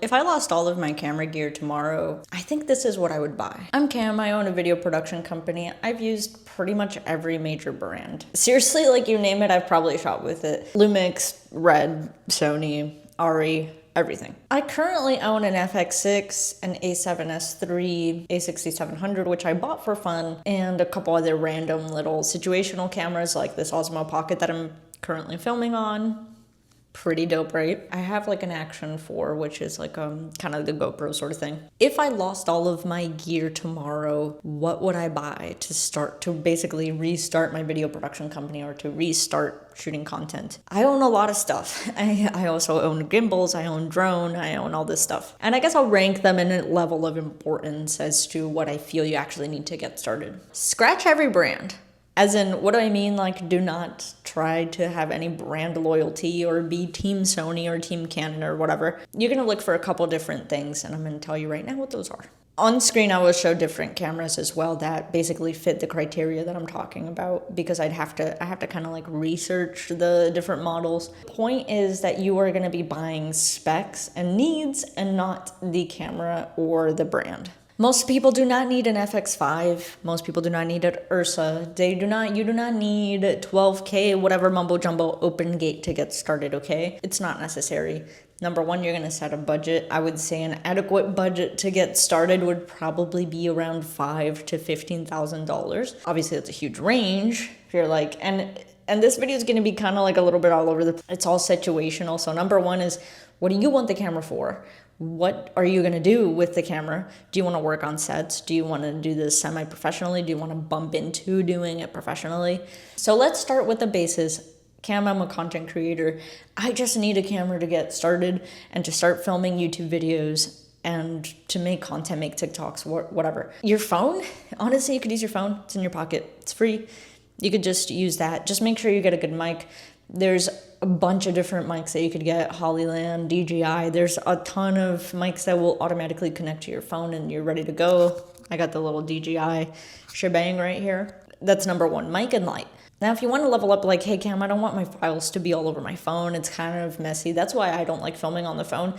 If I lost all of my camera gear tomorrow, I think this is what I would buy. I'm Cam, I own a video production company. I've used pretty much every major brand. Seriously, like you name it, I've probably shot with it. Lumix, Red, Sony, Arri, everything. I currently own an FX6, an A7S III, A6700, which I bought for fun, and a couple other random little situational cameras like this Osmo Pocket that I'm currently filming on. Pretty dope, right? I have like an Action 4, which is like kind of the GoPro sort of thing. If I lost all of my gear tomorrow, what would I buy to basically restart my video production company or to restart shooting content? I own a lot of stuff. I also own gimbals, I own drone, I own all this stuff. And I guess I'll rank them in a level of importance as to what I feel you actually need to get started. Scratch every brand. As in, what do I mean? Like, do not try to have any brand loyalty or be Team Sony or Team Canon or whatever. You're gonna look for a couple different things, and I'm gonna tell you right now what those are. On screen, I will show different cameras as well that basically fit the criteria that I'm talking about, because I have to kind of like research the different models. Point is that you are gonna be buying specs and needs and not the camera or the brand. Most people do not need an FX5. Most people do not need an Ursa. You do not need 12K, whatever mumbo jumbo open gate to get started, okay? It's not necessary. Number one, you're gonna set a budget. I would say an adequate budget to get started would probably be around $5,000 to $15,000. Obviously, that's a huge range. If you're like, and this video is gonna be kind of like a little bit all over it's all situational. So number one is, what do you want the camera for? What are you gonna do with the camera? Do you wanna work on sets? Do you wanna do this semi-professionally? Do you wanna bump into doing it professionally? So let's start with the basis. Cam, I'm a content creator. I just need a camera to get started and to start filming YouTube videos and to make content, make TikToks, whatever. Your phone, honestly, you could use your phone. It's in your pocket, it's free. You could just use that. Just make sure you get a good mic. There's a bunch of different mics that you could get, Hollyland, DJI. There's a ton of mics that will automatically connect to your phone and you're ready to go. I got the little DJI shebang right here. That's number one, mic and light. Now, if you want to level up, like, hey, Cam, I don't want my files to be all over my phone. It's kind of messy. That's why I don't like filming on the phone.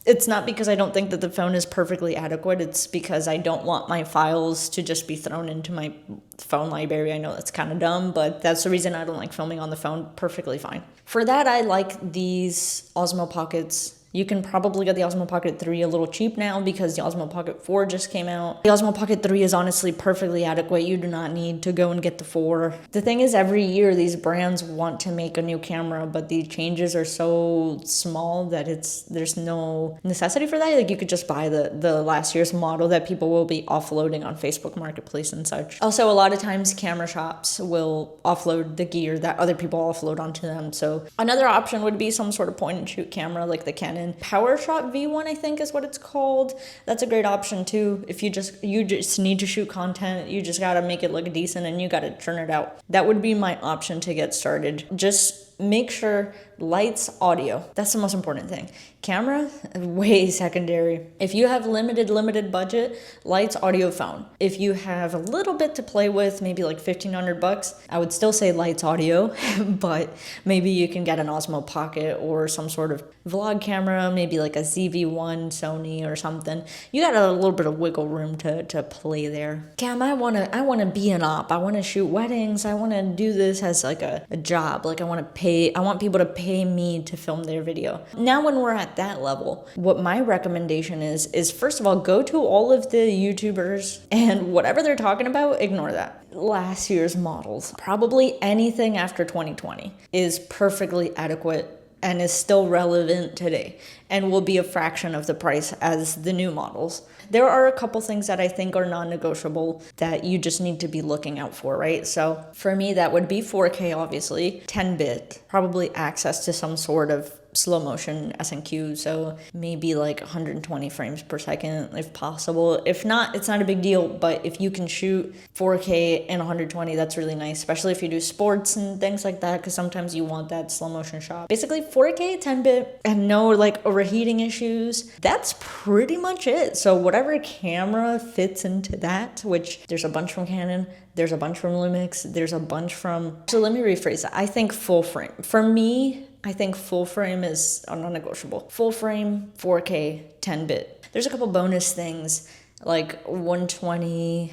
It's not because I don't think that the phone is perfectly adequate. It's because I don't want my files to just be thrown into my phone library. I know that's kind of dumb, but that's the reason I don't like filming on the phone. Perfectly fine. For that, I like these Osmo Pockets. You can probably get the Osmo Pocket 3 a little cheap now because the Osmo Pocket 4 just came out. The Osmo Pocket 3 is honestly perfectly adequate. You do not need to go and get the 4. The thing is, every year these brands want to make a new camera, but the changes are so small that there's no necessity for that. Like, you could just buy the last year's model that people will be offloading on Facebook Marketplace and such. Also, a lot of times camera shops will offload the gear that other people offload onto them. So another option would be some sort of point and shoot camera like the Canon PowerShot V1, I think is what it's called. That's a great option too. If you just need to shoot content, you just gotta make it look decent and you gotta churn it out. That would be my option to get started. Just make sure lights, audio. That's the most important thing. Camera, way secondary. If you have limited budget, lights, audio, phone. If you have a little bit to play with, maybe like $1,500, I would still say lights, audio, but maybe you can get an Osmo Pocket or some sort of vlog camera, maybe like a ZV-1 Sony or something. You got a little bit of wiggle room to play there. Cam, I wanna be an op. I wanna shoot weddings. I wanna do this as like a job. Like, I want people to pay me to film their video. Now, when we're at that level, what my recommendation is first of all, go to all of the YouTubers and whatever they're talking about, ignore that. Last year's models, probably anything after 2020 is perfectly adequate and is still relevant today and will be a fraction of the price as the new models. There are a couple things that I think are non-negotiable that you just need to be looking out for, right? So for me, that would be 4K, obviously, 10-bit, probably access to some sort of slow motion SNQ, so maybe like 120 frames per second if possible. If not, it's not a big deal, but if you can shoot 4K and 120, that's really nice, especially if you do sports and things like that, because sometimes you want that slow motion shot. Basically 4K, 10-bit, and no like overheating issues. That's pretty much it. So whatever camera fits into that, which there's a bunch from Canon, there's a bunch from Lumix, there's a bunch from, so let me rephrase that. I think full frame. For me, I think full frame is non-negotiable. Full frame, 4K, 10-bit. There's a couple bonus things like 120,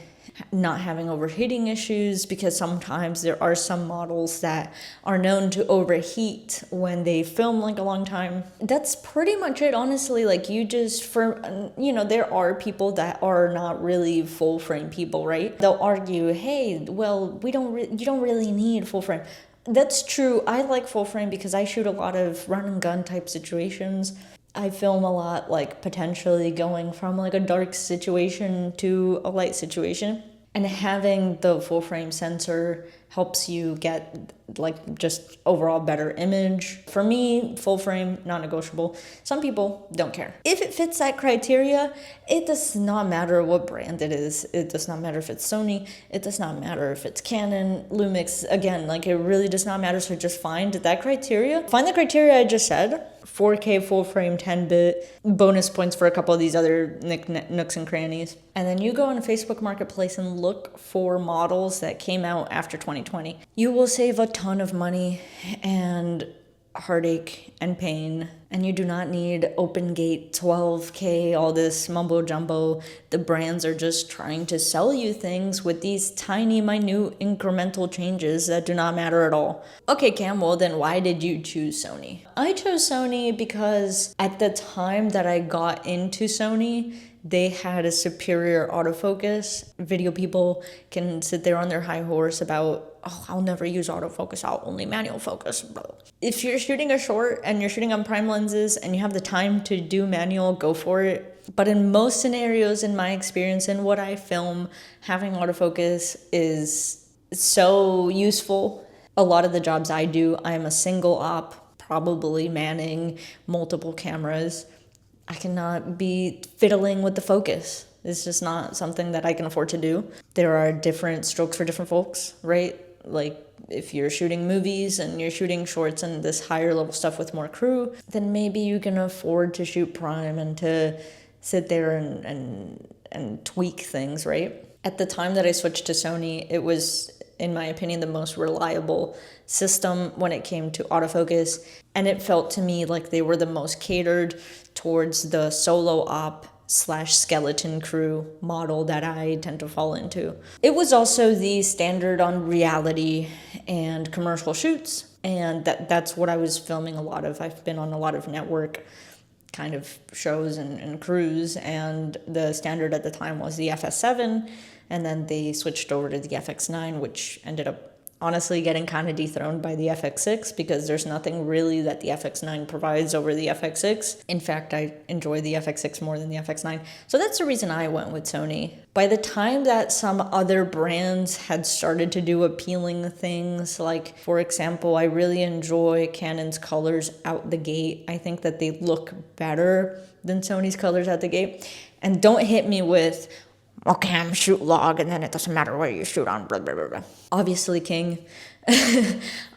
not having overheating issues, because sometimes there are some models that are known to overheat when they film like a long time. That's pretty much it, honestly. Like you just, there are people that are not really full frame people, right? They'll argue, hey, well, you don't really need full frame. That's true. I like full frame because I shoot a lot of run and gun type situations. I film a lot, like potentially going from like a dark situation to a light situation. And having the full frame sensor helps you get like just overall better image. For me, full frame, non-negotiable. Some people don't care. If it fits that criteria, it does not matter what brand it is. It does not matter if it's Sony. It does not matter if it's Canon, Lumix. Again, like it really does not matter. So just find that criteria. Find the criteria I just said. 4K full frame 10-bit, bonus points for a couple of these other nooks and crannies. And then you go on Facebook Marketplace and look for models that came out after 2020. You will save a ton of money and heartache and pain, and you do not need open gate 12K, all this mumbo jumbo. The brands are just trying to sell you things with these tiny, minute, incremental changes that do not matter at all. Okay, Cam, well then why did you choose Sony? I chose Sony because at the time that I got into Sony, they had a superior autofocus. Video people can sit there on their high horse about, oh, I'll never use autofocus, I'll only manual focus. If you're shooting a short and you're shooting on prime lenses and you have the time to do manual, go for it. But in most scenarios, in my experience, in what I film, having autofocus is so useful. A lot of the jobs I do, I'm a single op, probably manning multiple cameras. I cannot be fiddling with the focus. It's just not something that I can afford to do. There are different strokes for different folks, right? Like if you're shooting movies and you're shooting shorts and this higher level stuff with more crew, then maybe you can afford to shoot prime and to sit there and tweak things, right? At the time that I switched to Sony, it was, in my opinion, the most reliable system when it came to autofocus. And it felt to me like they were the most catered towards the solo op / skeleton crew model that I tend to fall into. It was also the standard on reality and commercial shoots. And that's what I was filming a lot of. I've been on a lot of network kind of shows and crews. And the standard at the time was the FS7. And then they switched over to the FX9, which ended up honestly getting kind of dethroned by the FX6 because there's nothing really that the FX9 provides over the FX6. In fact, I enjoy the FX6 more than the FX9. So that's the reason I went with Sony. By the time that some other brands had started to do appealing things, like, for example, I really enjoy Canon's colors out the gate. I think that they look better than Sony's colors out the gate. And don't hit me with, okay, I'm shoot log, and then it doesn't matter where you shoot on, blah, blah, blah, blah. Obviously, King.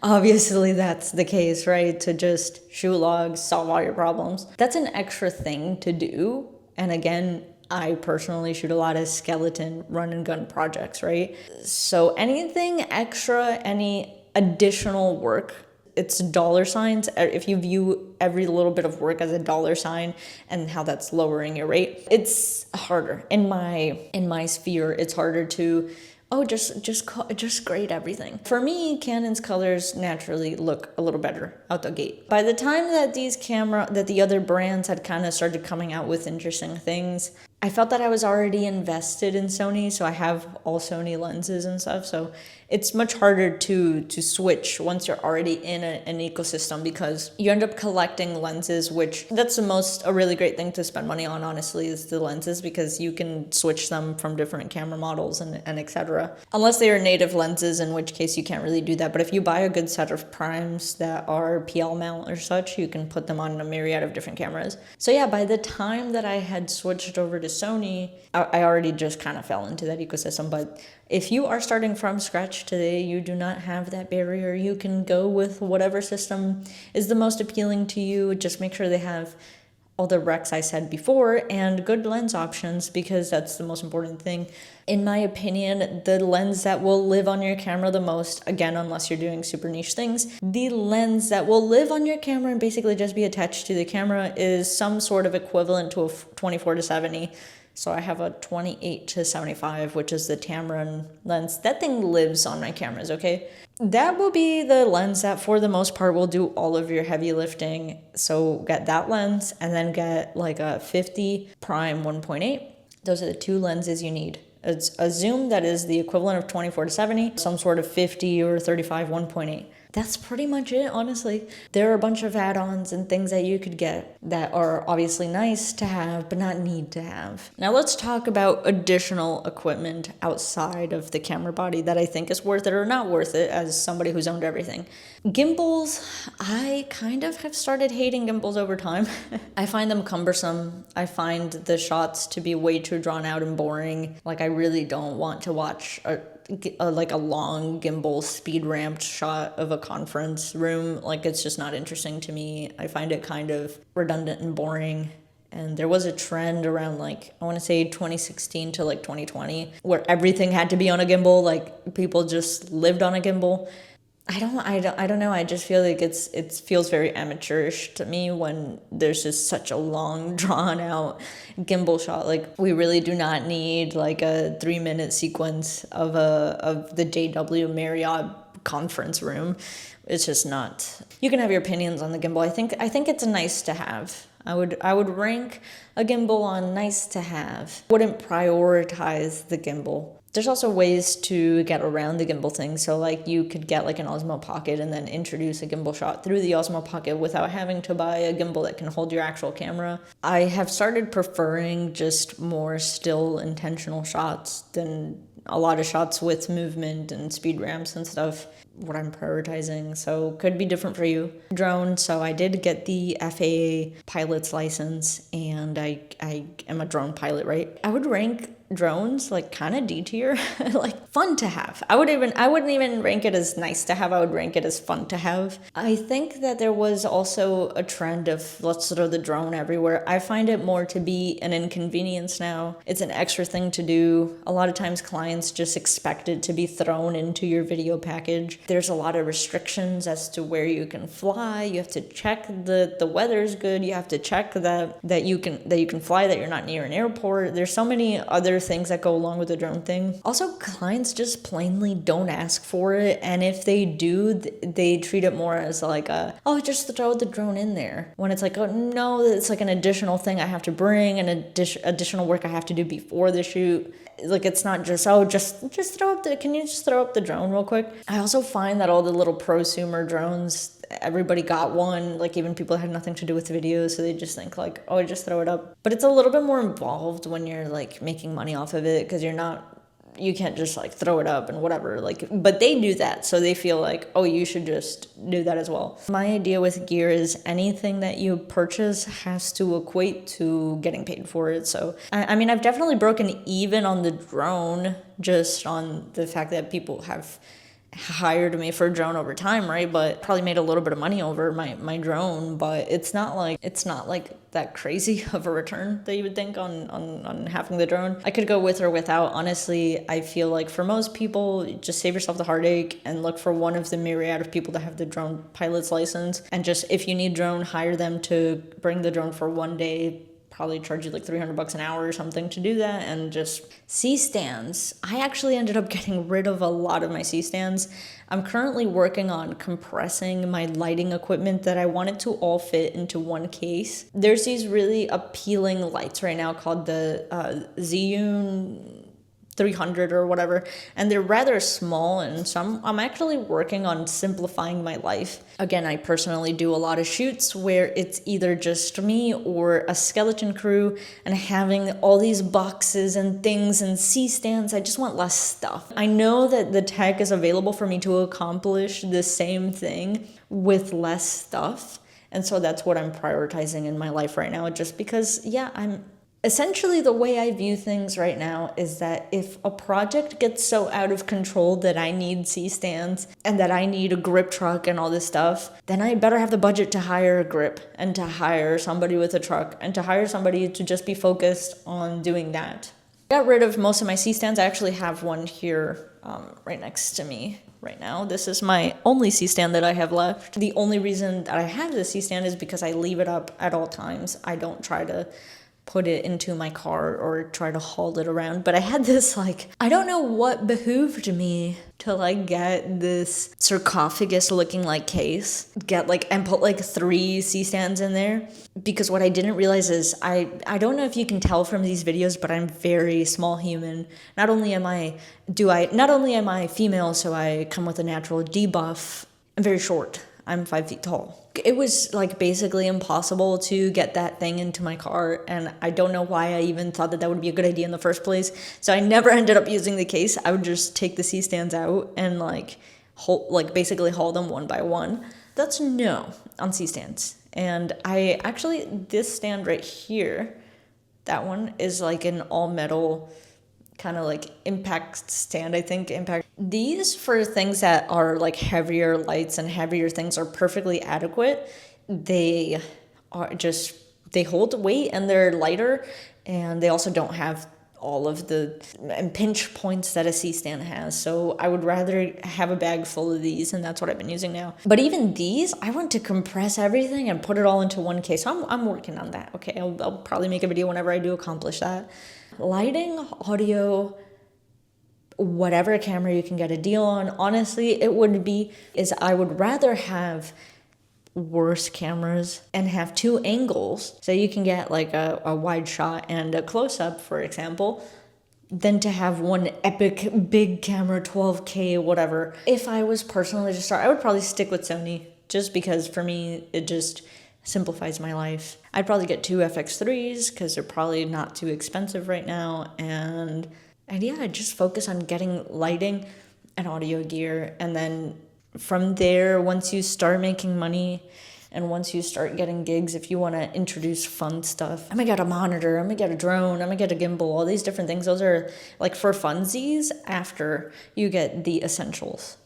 Obviously, that's the case, right? To just shoot logs, solve all your problems. That's an extra thing to do. And again, I personally shoot a lot of skeleton run and gun projects, right? So anything extra, any additional work, it's dollar signs. If you view every little bit of work as a dollar sign and how that's lowering your rate, it's harder. In my sphere, it's harder to, just grade everything. For me, Canon's colors naturally look a little better out the gate. By the time that the other brands had kind of started coming out with interesting things, I felt that I was already invested in Sony, so I have all Sony lenses and stuff, so it's much harder to switch once you're already in an ecosystem because you end up collecting lenses, which that's a really great thing to spend money on, honestly, is the lenses, because you can switch them from different camera models and etc. Unless they are native lenses, in which case you can't really do that, but if you buy a good set of primes that are PL mount or such, you can put them on a myriad of different cameras. So yeah, by the time that I had switched over to Sony, I already just kind of fell into that ecosystem. But if you are starting from scratch today, you do not have that barrier. You can go with whatever system is the most appealing to you. Just make sure they have all the recs I said before, and good lens options, because that's the most important thing. In my opinion, the lens that will live on your camera the most, again, unless you're doing super niche things, the lens that will live on your camera and basically just be attached to the camera is some sort of equivalent to a 24-70. So I have a 28-75, which is the Tamron lens. That thing lives on my cameras, okay? That will be the lens that for the most part will do all of your heavy lifting. So get that lens and then get like a 50 prime 1.8. Those are the two lenses you need. It's a zoom that is the equivalent of 24-70, some sort of 50 or 35 1.8. That's pretty much it, honestly. There are a bunch of add-ons and things that you could get that are obviously nice to have, but not need to have. Now let's talk about additional equipment outside of the camera body that I think is worth it or not worth it as somebody who's owned everything. Gimbals, I kind of have started hating gimbals over time. I find them cumbersome. I find the shots to be way too drawn out and boring. Like, I really don't want to watch a long gimbal speed ramped shot of a conference room. Like, it's just not interesting to me. I find it kind of redundant and boring. And there was a trend around, like, I want to say 2016 to like 2020 where everything had to be on a gimbal. Like, people just lived on a gimbal. I don't know. I just feel like it feels very amateurish to me when there's just such a long, drawn out gimbal shot. Like, we really do not need like a 3-minute sequence of the JW Marriott conference room. It's just not. You can have your opinions on the gimbal. I think it's a nice to have. I would rank a gimbal on nice to have. Wouldn't prioritize the gimbal. There's also ways to get around the gimbal thing. So like, you could get like an Osmo Pocket and then introduce a gimbal shot through the Osmo Pocket without having to buy a gimbal that can hold your actual camera. I have started preferring just more still intentional shots than a lot of shots with movement and speed ramps and stuff, what I'm prioritizing. So could be different for you. Drone, so I did get the FAA pilot's license and I am a drone pilot, right? I would rank drones like kind of D tier, like fun to have. I wouldn't even rank it as nice to have. I would rank it as fun to have. I think that there was also a trend of let's throw the drone everywhere. I find it more to be an inconvenience now. It's an extra thing to do. A lot of times clients just expect it to be thrown into your video package. There's a lot of restrictions as to where you can fly. You have to check the weather's good. You have to check that you can fly, that you're not near an airport. There's so many other things that go along with the drone thing. Also, clients just plainly don't ask for it, and if they do, they treat it more as like just throw the drone in there, when it's like, oh no, it's like an additional thing I have to bring, an additional work I have to do before the shoot. Like, it's not just, just throw up can you just throw up the drone real quick? I also find that all the little prosumer drones, everybody got one, like even people that had nothing to do with video, so they just think like, oh, just throw it up. But it's a little bit more involved when you're like making money off of it, because you can't just like throw it up and whatever, like, but they do that, so they feel like, oh, you should just do that as well. My idea with gear is anything that you purchase has to equate to getting paid for it. So I mean, I've definitely broken even on the drone, just on the fact that people have hired me for a drone over time, right? But probably made a little bit of money over my drone, but it's not like that crazy of a return that you would think on having the drone. I could go with or without. Honestly, I feel like for most people, just save yourself the heartache and look for one of the myriad of people that have the drone pilot's license, and just, if you need drone, hire them to bring the drone for one day. Probably charge you like $300 an hour or something to do that. And just C-stands. I actually ended up getting rid of a lot of my C-stands. I'm currently working on compressing my lighting equipment that I wanted to all fit into one case. There's these really appealing lights right now called the Zhiyun 300 or whatever, and they're rather small, and so I'm actually working on simplifying my life. Again, I personally do a lot of shoots where it's either just me or a skeleton crew, and having all these boxes and things and C-stands, I just want less stuff. I know that the tech is available for me to accomplish the same thing with less stuff, and so that's what I'm prioritizing in my life right now, just because, yeah, Essentially, the way I view things right now is that if a project gets so out of control that I need C-stands and that I need a grip truck and all this stuff, then I better have the budget to hire a grip and to hire somebody with a truck and to hire somebody to just be focused on doing that. I got rid of most of my C-stands. I actually have one here right next to me right now. This is my only C-stand that I have left. The only reason that I have this C-stand is because I leave it up at all times. I don't try to put it into my car or try to haul it around. But I had this, like, I don't know what behooved me to, like, get this sarcophagus looking like case, and put like 3 C-stands in there. Because what I didn't realize is I don't know if you can tell from these videos, but I'm very small human. Not only am I female, so I come with a natural debuff, I'm very short. I'm 5 feet tall. It was like basically impossible to get that thing into my car, and I don't know why I even thought that would be a good idea in the first place. So I never ended up using the case. I would just take the C-stands out and basically haul them one by one. That's no on C-stands. And this stand right here, that one is like an all metal kind of like impact stand, I think. Impact. These for things that are like heavier lights and heavier things are perfectly adequate. They hold weight and they're lighter, and they also don't have all of the pinch points that a C-stand has. So I would rather have a bag full of these, and that's what I've been using now. But even these, I want to compress everything and put it all into one case. So I'm working on that. Okay, I'll probably make a video whenever I do accomplish that. Lighting, audio, whatever camera you can get a deal on, honestly, I would rather have worse cameras and have 2 angles so you can get like a wide shot and a close-up, for example, than to have one epic big camera, 12K, whatever. If I was personally to start, I would probably stick with Sony, just because for me it just simplifies my life. I'd probably get 2 FX3s because they're probably not too expensive right now, and yeah, I'd just focus on getting lighting and audio gear. And then from there, once you start making money and once you start getting gigs, if you want to introduce fun stuff, I'm gonna get a monitor, I'm gonna get a drone, I'm gonna get a gimbal, all these different things. Those are like for funsies after you get the essentials.